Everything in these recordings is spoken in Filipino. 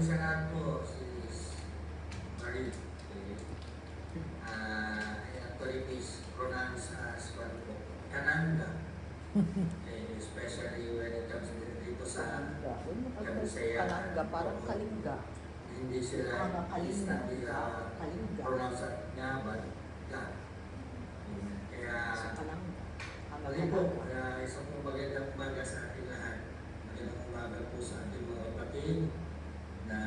Unang sa lahat po, si Marie. Actually, please pronounce as Kananga. Especially when it comes dito sa Kabisaya. Kananga, parang Kalinga. Hindi sila pronounce nga ba? Kaya, mali po, isang pong magandang umaga sa ating lahat. Magandang umaga po sa ating mga kapatid na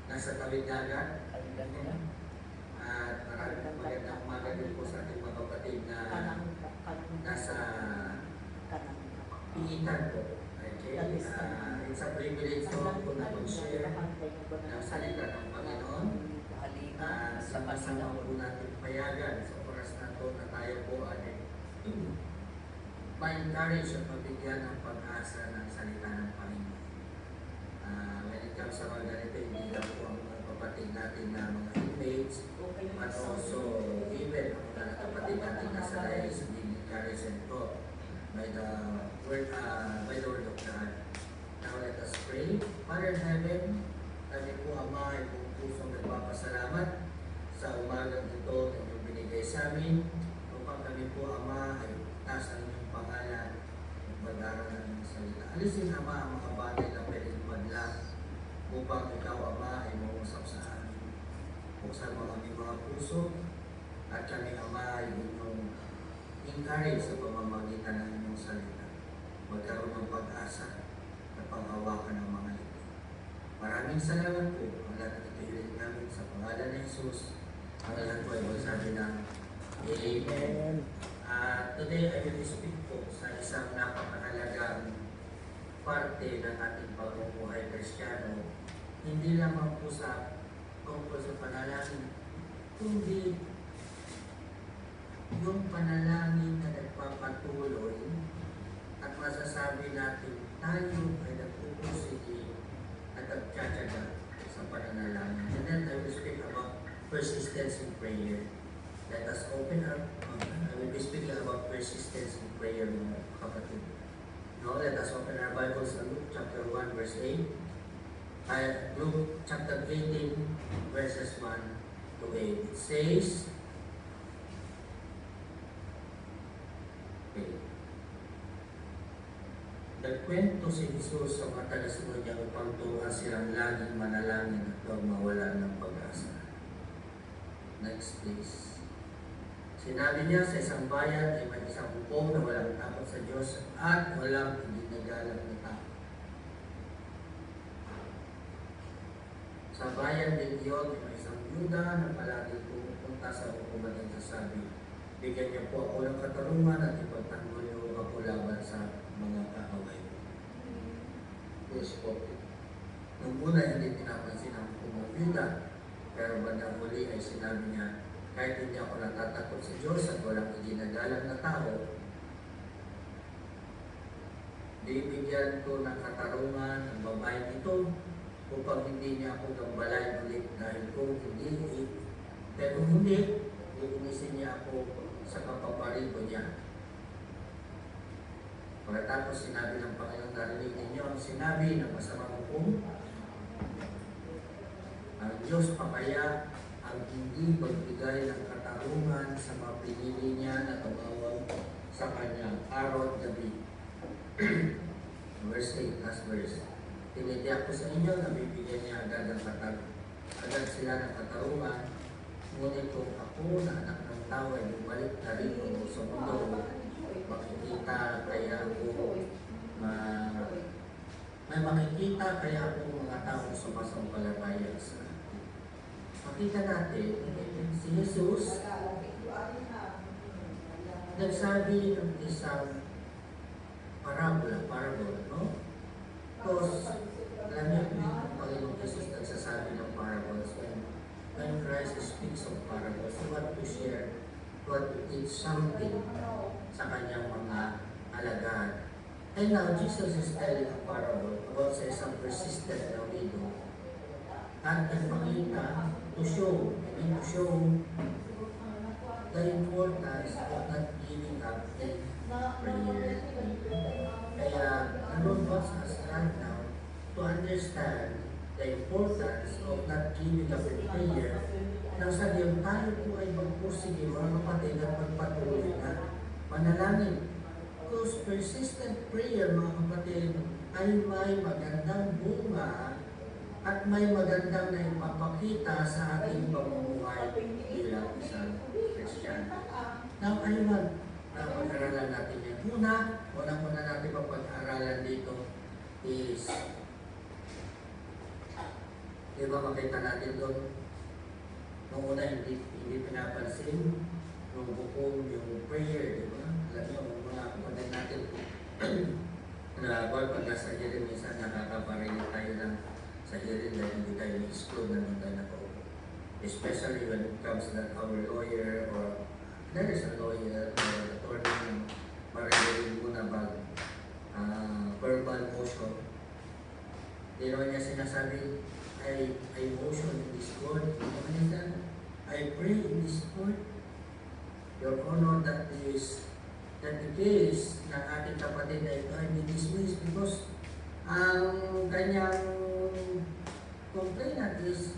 nasa tawid dagat. At maraming magandang umaga din po sa ating mga kapatid na nasa iitan po. Okay? It's a privilege po na mag-share ng salita ng Panginoon. Sama-sama po natin payagan sa oras na ito na tayo po ay ma-encourage at mabigyan ng pag-asa ng salita ng Panginoon. When it comes sa mga ganito, hindi lang po ang mga kapatid natin na mga inmates, but also even ang mga kapatid natin na sa lives, being encouraged and taught by the word of God. Now let us pray. Father in heaven, kami po Ama ay buong pusong nagpapasalamat sa umagang ito na inyong binigay sa amin. Upang kami po Ama ay taas ang inyong pangalan at mag-aaral ng inyong salita. Alisin Ama ang mga bagay na pwedeng madlang upang ikaw Ama ay mausap sa amin. Buksan mo kami mga puso at kami Ama ay inyong encourage sa pamamagitan ng inyong salita. Magkaroon ng pag-asa na panghawakan ng mga ito. Maraming salamat po. Ang lahat ng ito namin sa pangalan ng Jesus. Ang lahat po ay magsabi ng Amen. Today I will speak po sa isang napakahalagang parte ng ating pamumuhay Kristiyano. Hindi lamang po sa tungkol sa panalangin, kundi yung panalangin na nagpapatuloy at masasabi natin tayo ay nagpupusili at nagtsatsaga sa pananalangin. And then I will speak about persistence in prayer. Let us open up. I will be speaking about persistence in prayer, mga kapatid. Now let us open our Bibles to Luke chapter 1 verse 8. Luke chapter 18 verses 1 to 8. It says, nagkwento si Jesus sa mga tagasunod niya upang turuan silang laging manalangin at huwag mawalan ng pag-asa. Next please. Sinabi niya sa isang bayan ay may isang upong na walang takot sa Diyos at walang iginagalang na tao. Sa bayan din iyon ay may isang Yuda na palaging pumupunta sa hukuman at sasabi, bigyan niyo po ako ng katarungan at ipagtanggol niyo ako laban sa mga kaaway. Verse 40. Nung una hindi pinapansin ang hukumang Yuda, pero bandang huli ay sinabi niya, kahit hindi ako natatakot sa Diyos at walang iginagalang na tao, bibigyan ko ng katarungan ang babaeng ito upang hindi niya ako gambalain ulit dahil kung hindi, pero hindi, iinisin niya ako sa kapaparibo niya. Pagkatapos sinabi ng Panginoon, narinig ninyo ang sinabi ng masamang hukom, ang Diyos papaya ang hindi magbigay ng katarungan sa mga pinili niya na tumawag sa kanyang araw at gabi. Verse 8, last verse. Tinitiyak ko sa inyo na bibigyan niya agad sila ng katarungan, ngunit kung ako na anak ng tao ay bumalik na rito sa mundo, makikita kaya ako may makikita kaya ako mga tao sumasampalataya sa akin. Makita natin, si Jesus nagsabi ng isang parable, no? Tapos, alam niyo kung yung Panginoong Jesus nagsasabi ng parables, when Christ speaks of parables, he wants to share, to teach something sa kanyang mga alagad. And now, Jesus is telling a parable about sa isang persistent na widow. At nagpakita to show the importance of not giving up in prayer. Kaya, the Lord wants us right now to understand the importance of not giving up in prayer, nang sa diyon tayo po ay magpursige mga kapatid at magpatuloy na manalangin. Because persistent prayer mga kapatid ay may magandang bunga at may magandang na ipapakita sa ating pamumuhay bilang isang Kristiyano. Now, ayun pag-aralan natin yan. Unang-una natin pag-aralan dito is, di ba makita natin doon, nung una hindi pinapansin, nung bukom yung prayer, di ba? Alam niyo, mga kapatid natin, pag nasa hearing, minsan nakakaparinig tayo lang sa hearing dahil hindi tayo exclude na nung tayo nakaupo. Especially when it comes that our lawyer or there is a lawyer or attorney marinig muna verbal motion. Di naman niya sinasabi, I motion in this court. Di naman niya sabi, I pray in this court. Your Honor, that the case ng ating kapatid na ito ay dismissed because ang kanyang complainant is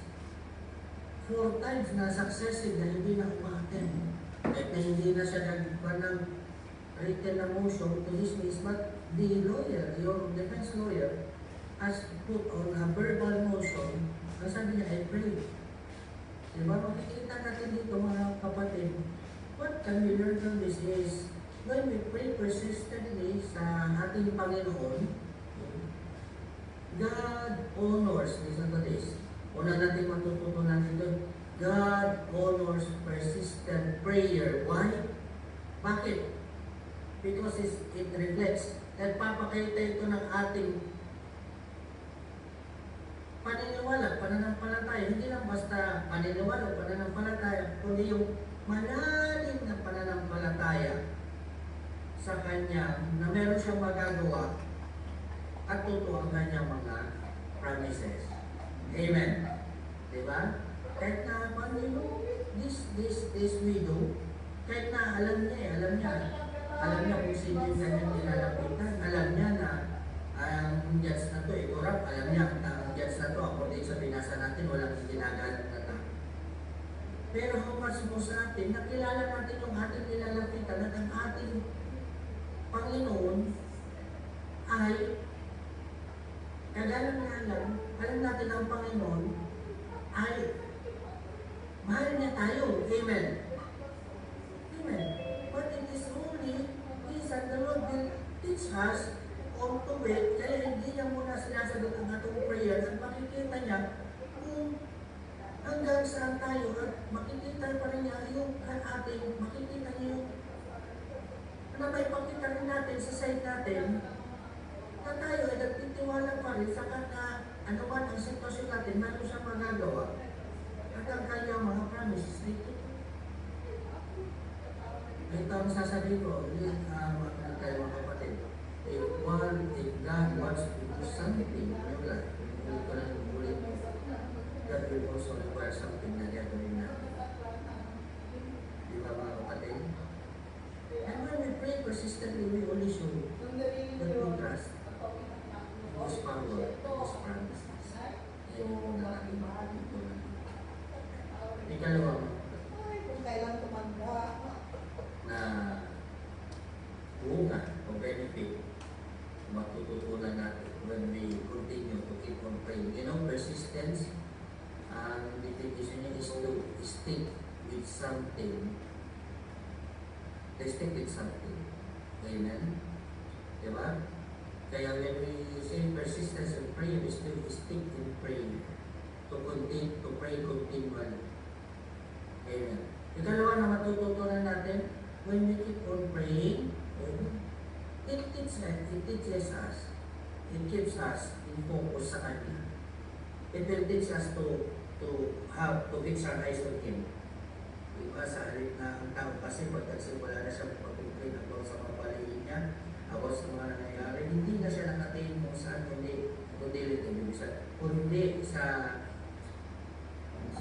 4 times na successive na hindi na umaten. At hindi na siya nagpa ng written na motion to dismiss, but the lawyer, your defense lawyer, has put on a verbal motion. Ang sabi niya, I pray. Diba? Makikita natin dito mga kapatid, what can we learn from this is, when we pray persistently sa ating Panginoon, God honors, listen to this, una natin matututunan dito, God honors persistent prayer. Why? Bakit? Because it reflects. Nagpapakita ito ng ating paniniwala, pananampalataya. Hindi lang basta paniniwala, pananampalataya, kundi yung malalim na pananampalataya sa Kanya na meron siyang magagawa at totoo ang Kanyang mga promises. Amen. Diba? Kahit na this widow, kahit na alam niya kung sino yung kanyang nilalapitan, alam niya na ang judge na to, corrupt, alam niya ang judge na to, according sa binasa natin, walang ginaganap na tao. Pero how much mo sa atin, nakilala natin yung ating nilalapitan at ang ating Panginoon ay kagalang nga lang, alam natin ang Panginoon ay mahal niya tayo. Amen. Amen. But it is only minsan the Lord will teach us on to wait, kaya hindi niya muna sinasagot ang atong prayer at makikita niya kung hanggang saan tayo at makikita pa rin niya yung ating, makikita niya yung na may pakita rin natin sa side natin na tayo ay nagtitiwala pa rin sa ano man ang sitwasyon natin, meron siyang magagawa at ang kanyang mga promises dito. Ito ang sasabihin ko, tayo mga kapatid. If God wants to do something in your life, hindi ko lang ulit mo, God will also require something na gagawin natin. Di ba mga kapatid? And when we pray persistently, we only show that we trust His power, His promises. Yan yung na ating makakutunan. Ikalawa, kailan tumanda na bunga o benefit matututunan natin when we continue to keep on praying. You know, persistence, ang definition niya is to stick with something. To stick with something. Amen? Diba? Kaya when we say persistence in prayer is to stick in prayer. To continue, to pray continually. Amen. Ikalawa na matututunan natin, when we keep on praying, it teaches us, it keeps us in focus sa Kanya. It will teach us to have, to fix our eyes on Him. Diba sa halip na ang tao kasi pag nagsimula na siya pag-pray about sa mga paligid niya, about sa mga nangyayari, hindi na siya nakatingin kung saan kundi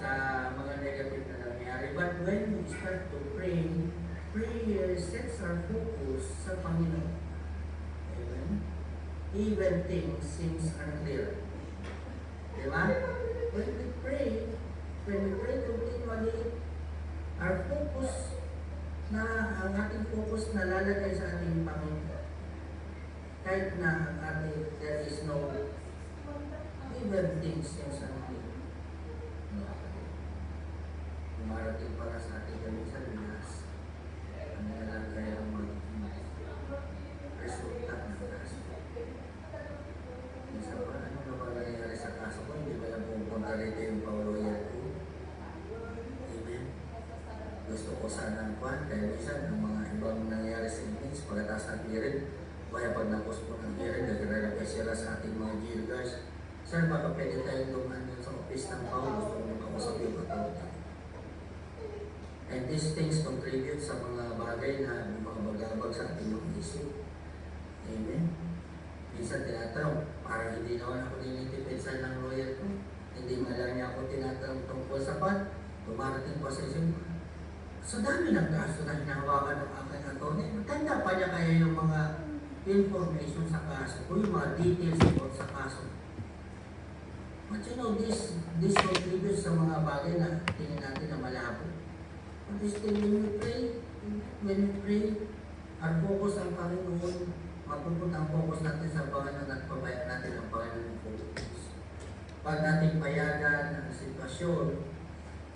sa mga negative na nangyayari. But when we start to pray, prayer sets our focus sa Panginoon. Amen? Even things seems unclear. Diba? when we pray continually, our focus ang ating focus na lalagay sa ating Panginoon. Kahit na ang ating, there is no even things yung sa ating. Dumarating para sa ating gamitan, bilas. Ang nalagay ang resulta ng kaso. Isa pa, ano na ba nangyayari sa kaso ko? Hindi ba lang pupunta rito yung pauloyan ko? Amen. Gusto ko sana ang kwan, kaya minsan ang mga ibang nangyayari sa inmates, pagkatapos ng hearing, kaya pag napos po ng hearing, nagre-reply sila sa ating mga jail guards. Sir, baka pwede tayong lumaan yun sa office ng Paul, gusto ko makausap yung authority. And these things contribute sa mga bagay na mga bagabag sa ating mga isip. Amen. Minsan tinatanong, para hindi naman ako nilitipisan ng lawyer ko, hindi man lang niya ako tinatanong tungkol sa pan, dumarating pa sa isip. Sa dami ng kaso na hinahawakan ng aking attorney, matanda pa niya kaya yung mga information sa kaso o yung mga details about sa kaso. But you know, this contributes sa mga bagay na tingin natin na malabo. But still, when we pray, our focus ang Panginoon, mapupunta ang focus natin sa Panginoon at pabayaan natin ang Panginoon focus. Pag natin payagan ang sitwasyon,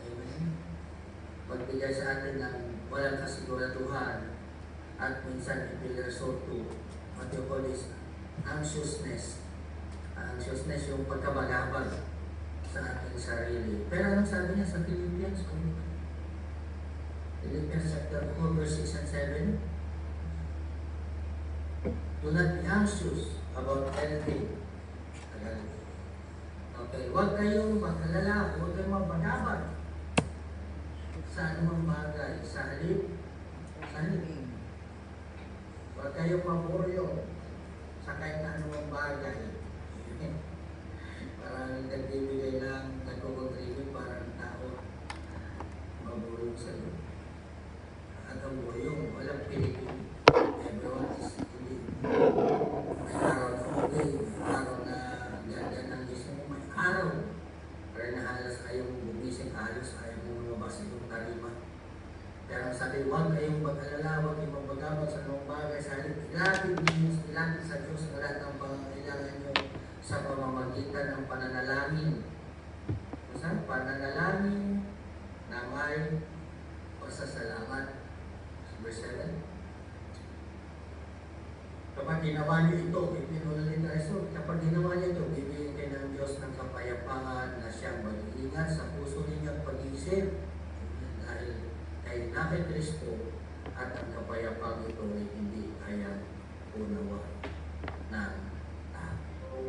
amen, magbigay sa atin ng walang kasiguraduhan at minsan it will resort to what you call is anxiousness. Anxiousness yung pagkabagabag sa ating sarili. Pero anong sabi niya sa Philippians? Philippians chapter 4 verse 6 and 7. Do not be anxious about anything. Okay, huwag kayong mag-alala, huwag kayong magbagabag sa anumang bagay, sa halip. Huwag kayong maboryo sa kahit na anumang bagay. Parang nagbibigay lang, nagko-contribute para ang tao maboryo sa iyo. At ang boyong, walang pinipili. Everyone is hindi. May araw na okay, araw na ganda ng gising mo, may araw. Pero nahalas kayong gumising, halos ayaw mo lumabas yung tarima. Pero ang sabi, huwag kayong mag-alala, huwag kayong magbagabag sa mga bagay sa halip. Ilapit sa Diyos ang lahat ng pangangailangan nyo sa pamamagitan ng pananalangin. Saan? Pananalangin na may pasasalamat. Verse 7. Kapag ginawa niyo ito, ipinulali tayo. So, kapag ginawa niyo ito, bibigyan kayo ng Diyos ng kapayapaan na siyang mag-iingat sa puso ninyo at pag-iisip. Dahil kay Nabi Kristo at ang kapayapang ito ay hindi kaya unawa ng tao.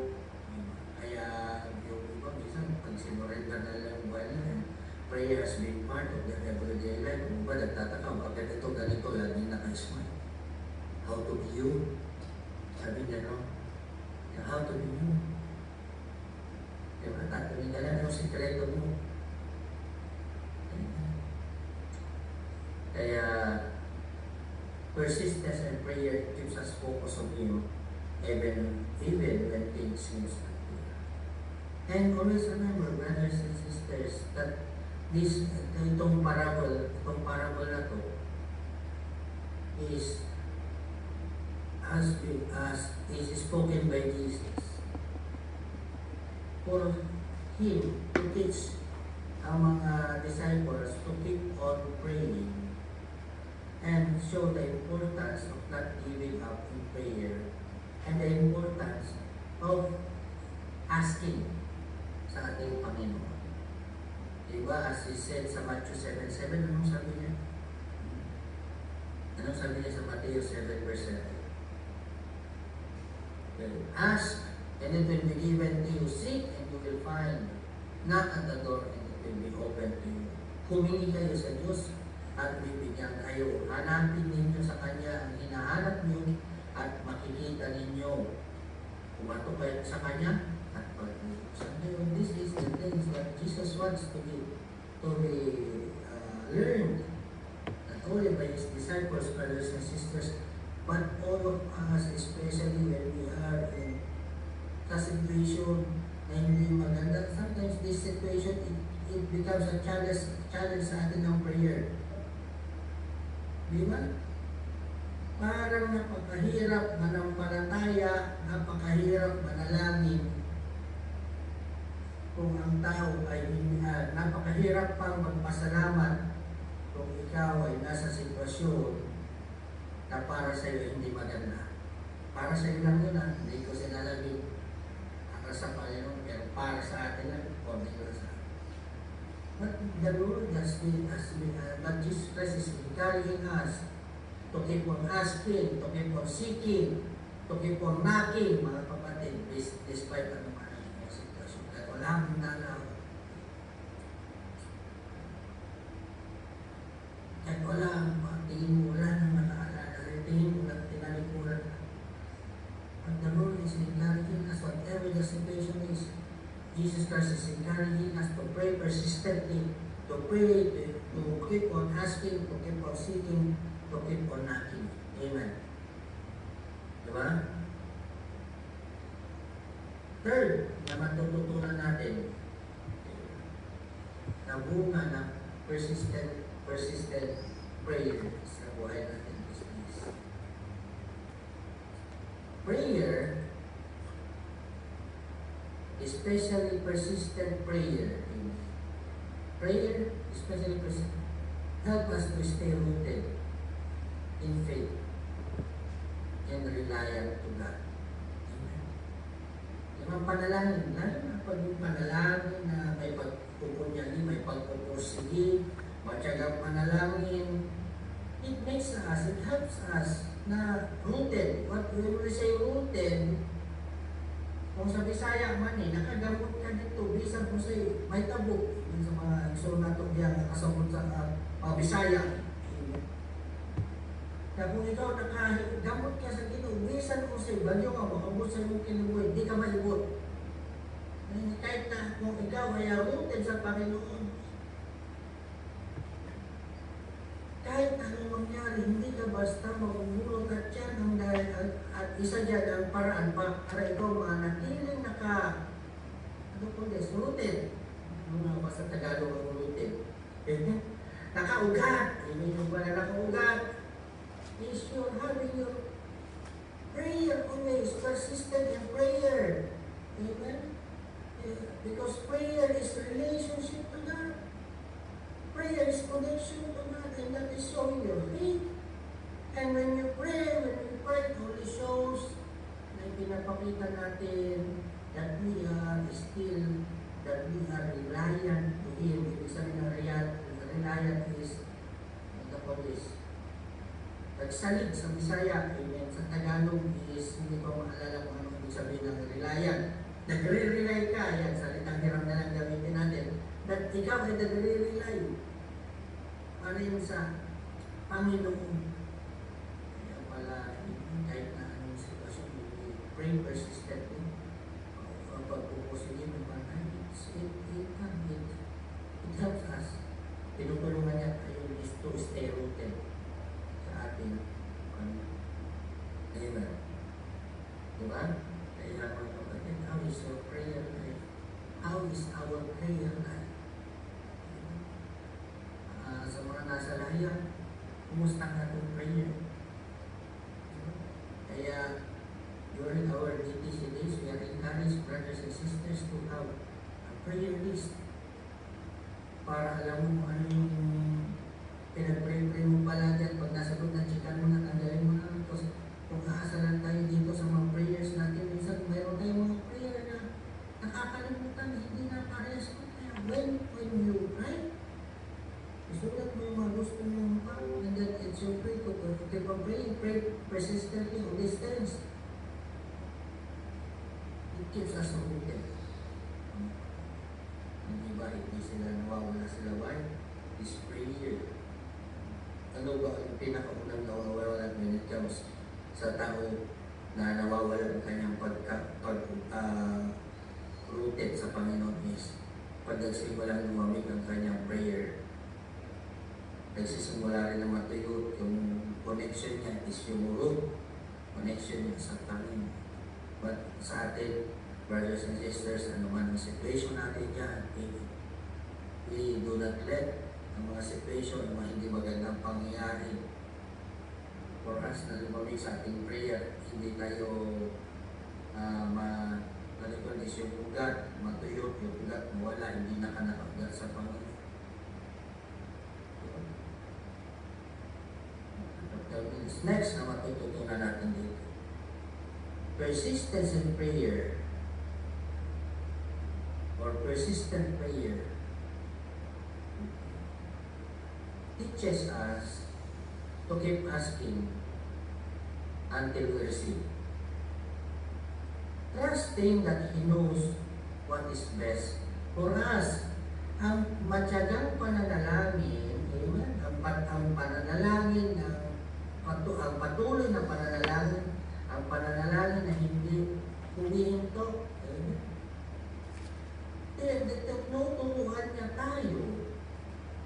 Kaya yung iba, minsan, pag sinurrender na lang prayer has been part of their everyday life. Kung ba nagtataka, bakit ito ganito, lagi naka-smile. How to be you? Sabi niya, no? How to be you? Diba? Tatuloy ka lang yung sikreto mo. Kaya, persistence and prayer keeps us focused on Him, even when things seem unclear. And always remember, brothers and sisters, that itong parable na to is is spoken by Jesus for Him to teach ang mga disciples to keep on praying and show the importance of not giving up in prayer and the importance of asking sa ating Panginoon. Diba, as He said sa Matthew 7:7, anong sabi niya? Anong sabi niya sa Matthew 7 verse 7? Ask, and it will be given to you. Seek, and you will find. Knock at the door, and it will be open to you. Humingi kayo sa Diyos, at bibigyan kayo. Hanapin ninyo sa Kanya ang hinahanap niyo, at makikita ninyo. Pumatok kayo sa Kanya, at pag-ibuksan kayo. This is the things that Jesus wants to be learned, not only by His disciples, brothers and sisters, but all of us, especially when we are in a situation na hindi maganda. Sometimes this situation situation, it becomes a challenge sa atin ng prayer. Di ba? Parang napakahirap manampalataya, napakahirap manalangin kung ang tao ay napakahirap pang magpasalamat kung ikaw ay nasa sitwasyon na para sa iyo hindi maganda. Para sa iyo lang yun, hindi ko sinalabi para sa Panginoon, pero para sa atin lang, konti ko sa atin. But the Lord but Jesus Christ is encouraging us to keep on asking, to keep on seeking, to keep on knocking, mga kapatid, despite ano man ang mga sitwasyon. At wala akong nalaw. Kahit wala, tingin mo wala nang nakaalala, tingin mo lang tinalikuran. But the Lord is encouraging us, whatever the situation is, Jesus Christ is encouraging us to pray persistently, to pray, to keep on asking, to keep on seeking, to keep on knocking. Amen. Diba? Third, na matututunan natin, na bunga ng persistent prayer sa buhay natin. Prayer, especially persistent prayer, especially persistent, help us to stay rooted in faith and reliant to God. Amen. Yung panalangin, lalo na pag yung panalangin na may pagpupunyali, may pagpupursigi, matyagang panalangin, it makes us, it helps us na rooted. What when we say rooted, kung sa Bisaya man nakagamot ka dito, bisan mo say may tabok, yung sa mga iso na ito diyan, nakasabot sa Bisaya. Kaya kung ikaw nakagamot ka sa Ginoo, bisan mo say bagyo ka, makabot sa iyong kinabuhi, di ka maibot. Kahit na kung ikaw ay rooted sa Panginoon, kahit anong mangyari, hindi ka basta magugulot at yan ang dahil at isa dyan ang paraan para ikaw manatiling ano po guys, rooted. Ano ba sa Tagalog ang rooted? Nakaugat. Hindi nyo pala nakaugat. Is your having your prayer always persistent in prayer. Amen? Because prayer is relationship to God. Prayer is connection to God, and that is showing your faith. And when you pray, it only shows na pinapakita natin that we are reliant to Him. Ibig sabihin ng reliant is nagsalig sa Bisaya, amen. Sa Tagalog is, hindi ko maalala kung ano ibig sabihin ng reliant. Nagre-rely ka, yan, salitang hiram na lang gamitin natin. That ikaw ay nagre-rely. Ano yung sa Panginoon? Kaya pala, kahit na anong sitwasyon, pray persistently. Pagpupusigin ng banay, it helps us. Tinutulungan niya tayo is to stay rooted sa ating Amen. Diba? Kaya mga kapatid, how is your prayer life? How is our prayer life? Sa mga nasa lahiyan, kumusta ang ating prayer? Kaya, during our DTC days, we are encouraged brothers and sisters to have a prayer list para alam mo ano yung pinag-pray mo palagi at pag nasagot na chikan mo na, tanggalin mo na. Kung aasalan tayo dito sa mga prayers natin, minsan mayroon tayong mga prayer na nakakalimutan, hindi na parehas ko. Kaya when you pray, isulat mo yung mga gusto mo pa, and then it's your prayer to keep on praying, pray persistently on these things. It keeps us rooted. Hindi ba hindi sila nawawala sila? Why? This prayer. Ano ba ang pinakaunang nawawala when it comes sa tao na nawawala ang kanyang rooted sa Panginoon is pag nagsimula lumamig ang kanyang prayer, nagsisimula rin na matuyo yung connection niya is yung root connection niya sa Panginoon. But sa atin, brothers and sisters, ano man ang situation natin dyan, we do not let ang mga situation, ang mga hindi magandang pangyayari for us na lumamig sa ating prayer. Hindi tayo manikulis yung ugat, matuyot yung ugat, mawala, hindi nakanakagdat sa Panginoon. Next na matututunan natin dito. Persistence in prayer or persistent prayer teaches us to keep asking until we receive. Trusting that He knows what is best for us. Ang matyagang pananalangin, amen, ang pananalangin ang patuloy na pananalangin, ang pananalangin na hindi humihinto. Amen. Tinuturuan niya tayo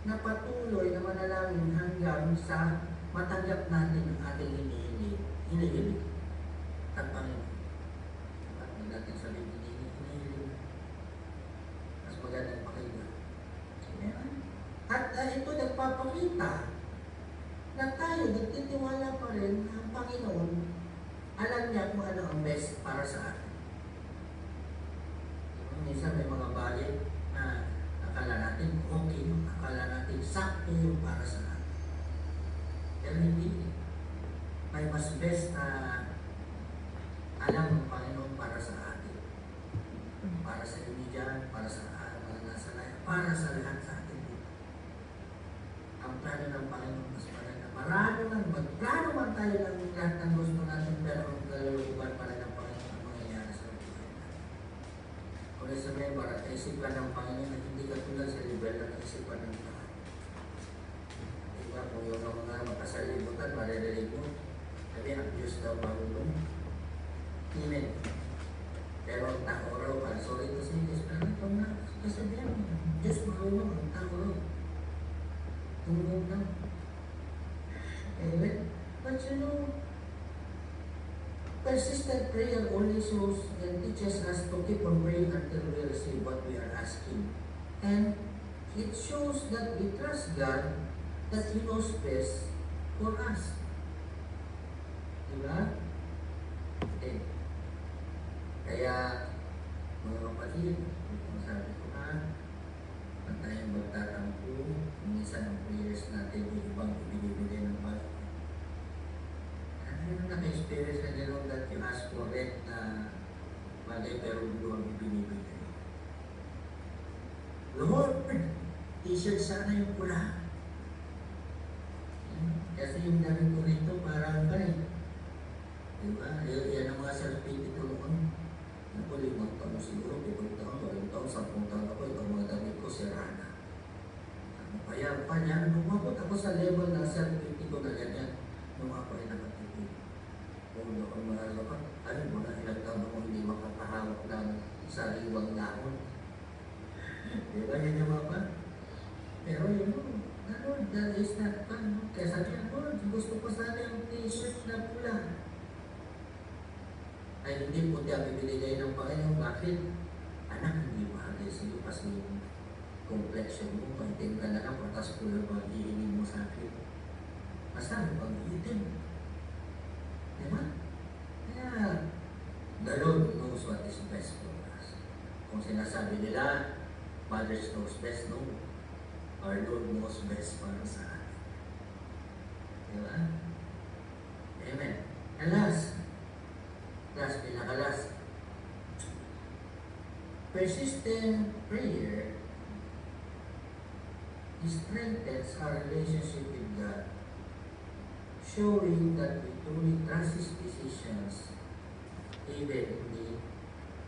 na patuloy na manalangin hanggang sa matanggap natin ang ating hinihiling. At Panginoon. Huwag natin sabihin hinihiling. Mas magandang pakinggan. At ito nagpapakita na tayo nagtitiwala pa rin na ang Panginoon alam niya kung ano ang best para sa atin. Minsan may mga bagay na akala natin okay, akala natin sakto yung para sa atin. Pero hindi. May mas best na alam ng Panginoon para sa atin. Para sa inyo dyan, para sa mga nasa lahat, para sa lahat sa atin. Ang plano ng Panginoon mas maganda. Magplano man tayo ng lahat ng gusto natin, pero ang kaluluban para ng Panginoon ang mangyayari sa buhay natin. Kung sabihin, para kaisipan ng Panginoon na hindi katulad sa level ng kaisipan ng tao. Diba, kung yung mga makasalimutan, maririnig mo, sabi, ang Diyos daw marunong. Amen. Pero ang tao raw, sorry to say this, pero ito na, kasabihan mo, Diyos marunong, ang tao raw. Tungkol lang. Amen. But you know, persistent prayer only shows and teaches us to keep on praying until we receive what we are asking. And it shows that we trust God that He knows best for us. Diba? Okay. Kaya, mga kapatid, sabi ko at tayong magtatampo, minsan ang prayers natin yung ibang ibinibigay ng Panginoon. Ano naka-experience na gano'n that you ask for it na bagay pero doon ibinibigay? Lord, t-shirt sana yung pula. Kasi yung damit ko rito parang ganit. Diba? Yan ang mga self-pity ko noon. Ako, 5 taon siguro, 7 taon, 8 taon, 10 taon ako, itong mga damit ko, sira na. Kaya pa niya, lumabot ako sa level ng self-pity ko na ganyan, nung ako ay nakatipid. Kung ako mga lapat, ayun mo na ilang taon ako hindi makakahawak ng sariwang dahon. Diba yan yung mga pa? Pero yun, Lord, that is not fun. Kaya sabi niya, Lord, gusto ko sana yung t-shirt na pula. Ay hindi puti ang ibinigay ng Panginoon. Bakit? Anak, hindi mahagay sa'yo kasi yung complexion mo, pagting ka na lang, patas ko lang mag-iinin mo sa akin. Basta mo pag-iitin. Diba? Kaya, the Lord knows what is best for us. Kung sinasabi nila, mothers knows best, no? Our Lord knows best para sa atin. Diba? Amen. And last, pinakalas. Persistent prayer strengthens our relationship with God, showing that we truly trust His decisions even in the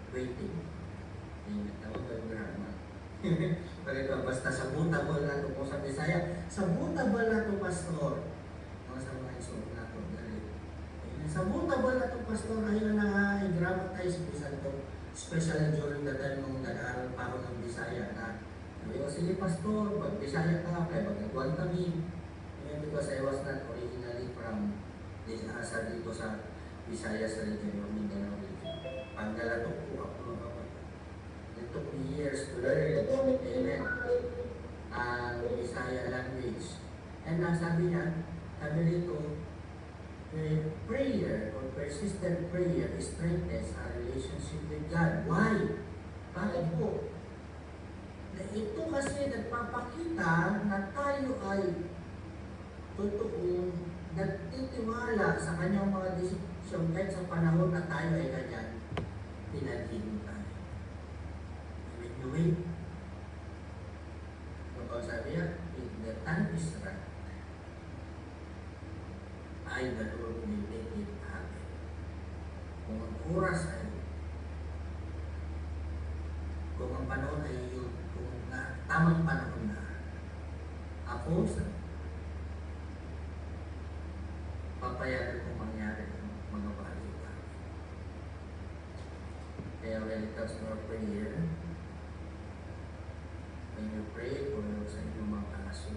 waiting. Amen. Tawag ba yung grammar? Pagkita, basta sabuta ba na ito po sa Bisaya? Sabuta ba na ito, Pastor? Mga sa mga isong na ito. Sabuta ba na ito, Pastor? Ayun na i-dramatize bisan ito. Especially during the time nung nag-aaral pa ako ng Bisaya na sabi ko, sige Pastor, mag-Bisaya ka, kaya mag-nagwan kami. Because I was not originally from sa dito sa Visayas region or Mindanao region. Pagdalatok po ako mga kapatid. It took me years to learn. Amen. Bisaya language. And sabi dito, prayer or persistent prayer strengthens our relationship with God. Why? Bakit po? Ito kasi nagpapakita na tayo ay totoong nagtitiwala sa kanyang mga desisyon kahit sa panahon na tayo ay ganyan, pinaghingi tayo. When you wait, kapag sabi niya, if the time is right, I, the Lord, will make it happen. Kung ang oras ay, kung ang panahon ay yun, kung tamang panahon na, ako sa papayagan kung mangyari ng mga bagay-bagay. Kaya when it comes to our prayer, when you pray for sa inyong mga kaso,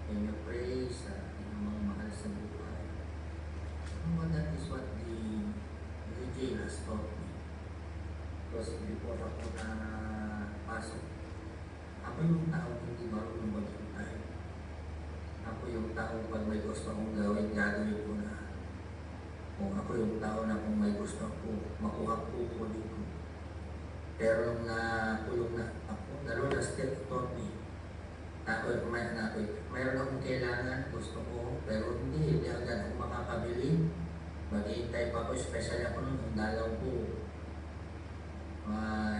when you pray sa inyong mga mahal sa buhay, that is what the Jail has taught me. Because before ako na pasok, ako yung tao hindi marunong maghintay. Ako yung tao pag may gusto akong gawin, gagawin ko na. Kung ako yung tao na kung may gusto ako, makuha ko ko. Pero nung nakulong na ako, the Lord has still taught me. Mayroon akong kailangan, gusto ko, pero hindi agad ako makakabili. Maghihintay pa ako, especially ako nung dalaw ko.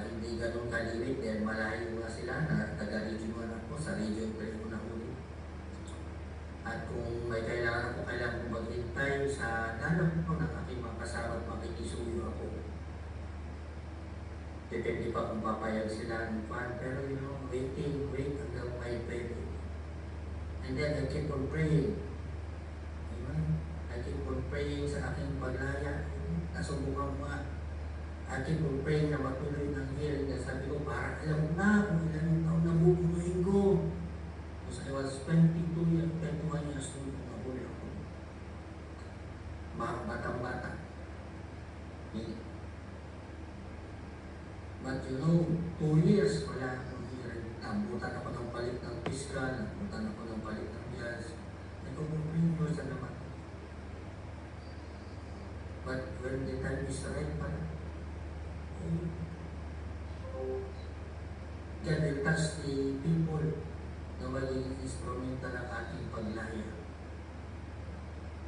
Hindi ganun kalimit dahil malayo nga sila na taga-region 1 ako, sa region 3 ko na huli. At kung may kailangan kong maghintay sa dalaw ko ng aking mga kasama at makikisuyo ako. Depende pa kung papayag sila ng pan, pero wait hanggang may pwede. And then I keep on praying. Amen? I keep on praying sa aking paglaya. Nasubukan mo nga. I keep on praying na matuloy ng healing. Sabi ko, parang alam na kung ilan yung taon na bubunuhin ko. Because I was 21 years old kung nabuli ako. Batang-bata. But 2 years wala akong hearing. Nabutan ako ng palit ng fiscal, nabutan ako ng palit ng judge. Nagkukumpring ko sa naman. But when the time is right pala, God will touch the people na magiging instrumental ng ating paglaya.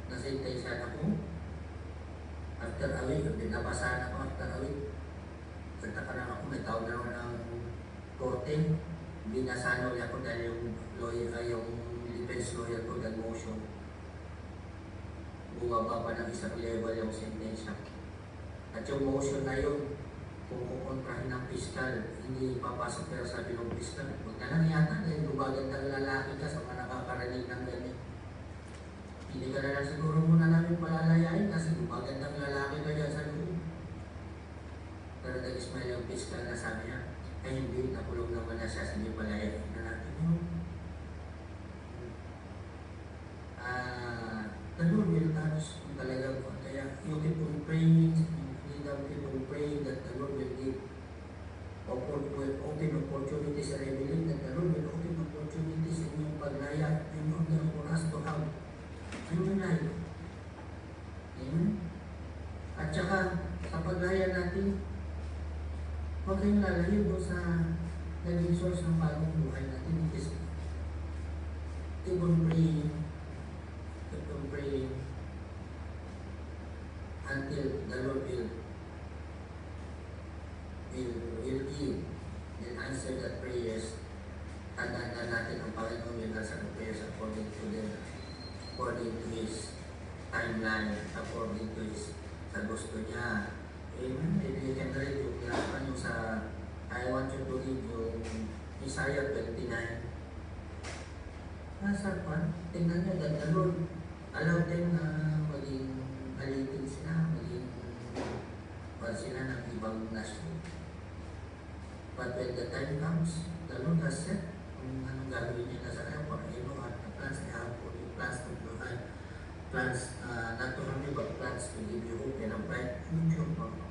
Nasintensyan ako. After a week, binabasahan ako after a week. Nagtaka na ako, may tawag na ako ng korte. Binasahan ulit ako dahil yung defense lawyer ko dahil motion. Bumaba pa ng isang level yung sentensya. At yung motion na yun, kung kukontrahin ng fiscal, hindi papasok, pero sabi ng fiscal, huwag na lang yata dahil gumagandang lalaki ka sa mga nakakaranig ng ganyan. Hindi ka na lang siguro muna namin palalayain kasi gumagandang lalaki ka dyan sa loob. Pero nag-smile yung fiscal na sabi niya, ay hindi, nakulong naman na siya, sige palayain na natin yun. The Lord will touch kung talagang kaya you keep on praying, keep on praying that the Lord will give open opportunities. I believe that the Lord will open opportunities in yung paglaya in order for us to have a new life. Amen? At saka sa paglaya natin, huwag kayong lalayo doon sa naging source ng bagong buhay natin. Keep on praying until the Lord will answer the prayers. Tandaan na natin ang Panginoon will answer the prayers according to His timeline, according to His sa gusto niya. Amen. Maybe you can read yung hirapan yung sa I want you to read yung Isaiah 29. Nasa pan, tingnan nyo that the Lord allow them na maging alitin sila, maging sila ng ibang nasyon. But when the time comes, the Lord has said kung anong gagawin niya na sa kanya, for you know what the plans I have for you, plans to provide, plans not to harm you, but plans to give you hope and a bright future for you.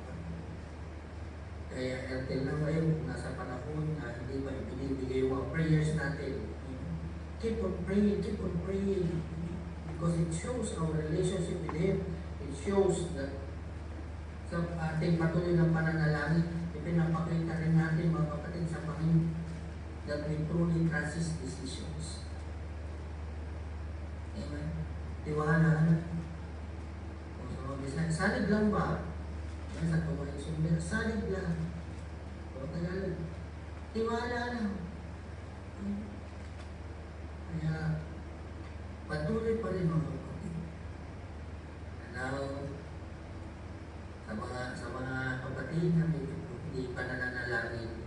Kaya until na ngayon, kung nasa panahon na hindi pa ibinibigay yung mga prayers natin, keep on praying, because it shows our relationship with Him. It shows that sa ating patuloy ng pananalangin, ipinapakita rin natin mga kapatid sa Panginoon that we truly trust His decisions. Amen. Tiwala na. O sa mga bisaya, salig lang ba? Yan sa tumayin sumber, salig lang. O Tagalog, tiwala lang. Kaya, patuloy pa rin mga kapatid. Now, sa mga kapatid na medyo hindi pa nananalangin,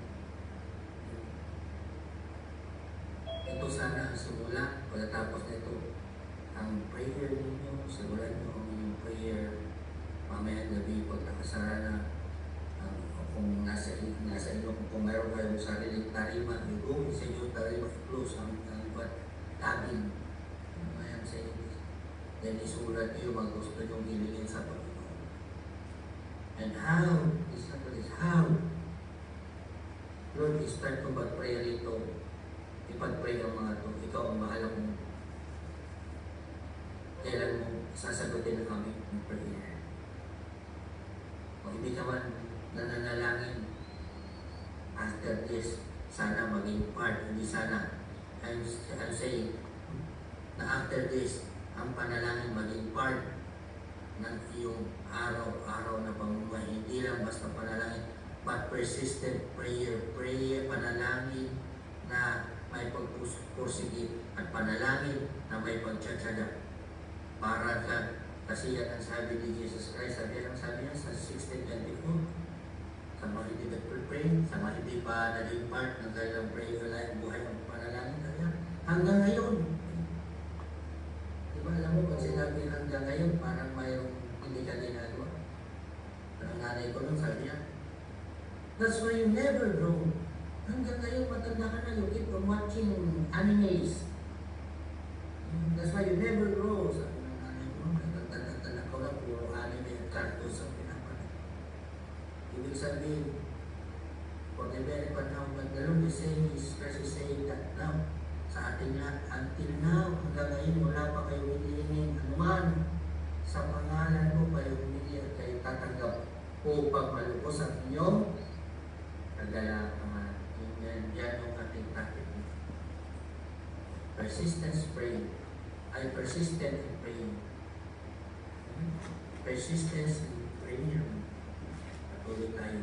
ito sana ang simula. Pagkatapos nito, ang prayer ninyo, simulan nyo ang inyong prayer. Mamaya gabi, pag nakasara na, kung nasa inyo, kung mayroon kayong sariling tarima, i-go sa inyo tarima, i-close ang tabing. Mayan sa inyo. Then isulat nyo yung mga gusto nyo hilingin sa Panginoon. And how? This is how. Lord, start ko mag-pray rito. Ipag-pray ang mga ito. Ikaw ang bahala kung kailan mo sasagutin na kami ng prayer. Kung hindi ka man nananalangin, after this, sana maging part, hindi sana. I'm saying na after this, ang panalangin maging part ng iyong araw-araw na pamumuhay. Hindi lang basta panalangin, but persistent prayer, panalangin na may pagpursige at panalangin na may pagtsatsaga. Para kasi yan ang sabi ni Jesus Christ, sabi niya sa 16:24, sa mga hindi nag-pray, sa mga hindi pa naging part ng kanilang prayer life, buhay ang panalangin kanya. Hanggang ngayon. Diba alam mo, pag sinabi hanggang ngayon, parang mayroong hindi ka ginagawa. Ang nanay ko nung sabi niya, that's why you never grow. Hanggang ngayon, matanda ka na, you keep on watching animes. That's why you never grow. Sabi ng nanay ko, nagtanda ko lang, puro anime at cartoons ang pinapanood. Ibig sabihin, for the very panahon, but the Lord is saying, Christ is saying that now, sa ating lahat, until now, hanggang ngayon, wala pa kayo hilingin anuman. Sa pangalan mo, kayo humili at kayo tatanggap upang malubos ang inyong kagalakan. Yan yung ating topic. Persistence praying. I persistent in praying. Persistence in praying. Patuloy tayo.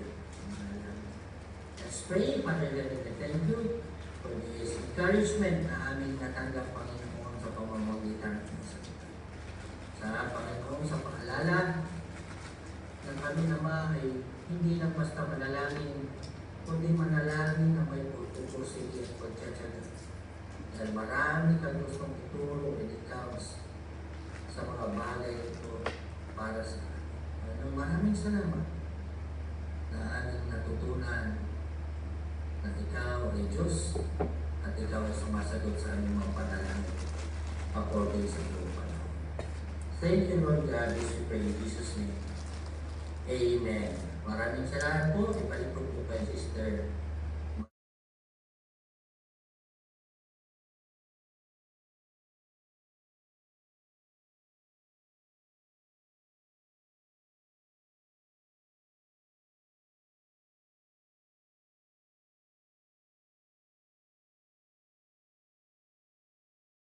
Let's pray. Father, thank you for this encouragement na aming natanggap, Panginoon, sa pamamagitan ng salita. Sa Panginoon, sa paalala ng kami naman ay hindi lang basta manalangin, kundi manalangin na may pupursige at pagtsatsaga. Dahil marami kang gustong ituro and ikaw sa mga bagay ito para sa amin. Maraming salamat na aming natutunan na ikaw ay Diyos at ikaw ay sumasagot sa aming mga panalangin according sa iyong panahon. Thank you, Lord God. This we pray in Jesus' name. Amen. Maraming salamat po. Ipalipot po kay Sister